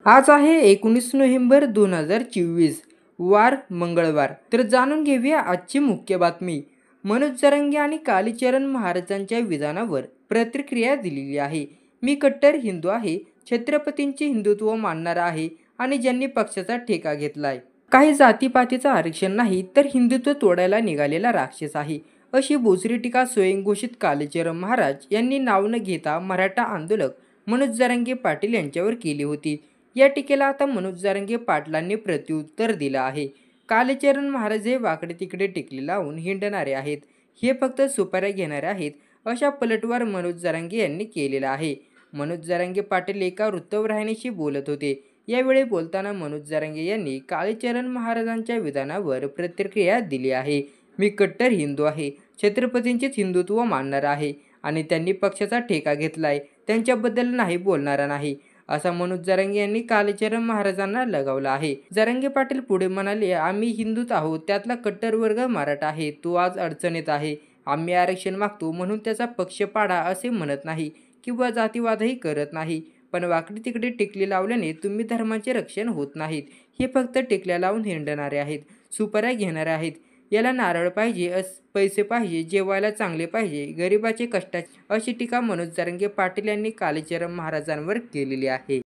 आज आहे 19 नोव्हेंबर 2024, वार मंगळवार. तर जाणून घेऊया आजची मुख्य बातमी. मनोज जरांगे आणि कालीचरण महाराजांच्या विधानावर प्रतिक्रिया दिलेली आहे. मी कट्टर हिंदू आहे, छत्रपतींचे हिंदुत्व मानणारा आहे आणि ज्यांनी पक्षाचा ठेका घेतलाय. काही जातीपातीचं आरक्षण नाही तर हिंदुत्व तोडायला निघालेला राक्षस आहे, अशी बोचरी टीका स्वयंघोषित कालीचरण महाराज यांनी नाव न घेता मराठा आंदोलक मनोज जरांगे पाटील यांच्यावर केली होती. या टीकेला आता मनोज जरांगे पाटलांनी प्रत्युत्तर दिलं आहे. कालीचरण महाराज हे वाकडे तिकडे टिकले लावून हिंडणारे आहेत, हे फक्त सुपाऱ्या घेणारे आहेत, अशा पलटवार मनोज जरांगे यांनी केलेला आहे. मनोज जरांगे पाटील एका वृत्तवाहिनीशी बोलत होते. यावेळी बोलताना मनोज जरांगे यांनी कालीचरण महाराजांच्या विधानावर प्रतिक्रिया दिली आहे. मी कट्टर हिंदू आहे, छत्रपतींचेच हिंदुत्व मानणारा आहे आणि त्यांनी पक्षाचा ठेका घेतलाय, त्यांच्याबद्दल नाही बोलणारा नाही, असा मनोज जरांगे यांनी कालीचरण महाराजांना लगावला आहे. जरांगे पाटील पुढे म्हणाले, आम्ही हिंदूच आहोत, त्यातला कट्टर वर्ग मराठा आहे, तो आज अडचणीत आहे. आम्ही आरक्षण मागतो म्हणून त्याचा पक्ष पाडा असे म्हणत नाही किंवा जातीवादही करत नाही, पण वाकडी तिकडे टिकली लावल्याने तुम्ही धर्माचे रक्षण होत नाहीत. हे फक्त टिकल्या लावून हिंडणारे आहेत, सुपाऱ्या घेणारे आहेत. याला नारळ पाहिजे, पैसे पाहिजे, जेवायला चांगले पाहिजे, गरिबाचे कष्टाचे, अशी टीका मनोज जरांगे पाटील यांनी कालीचरण महाराजांवर केलेली आहे.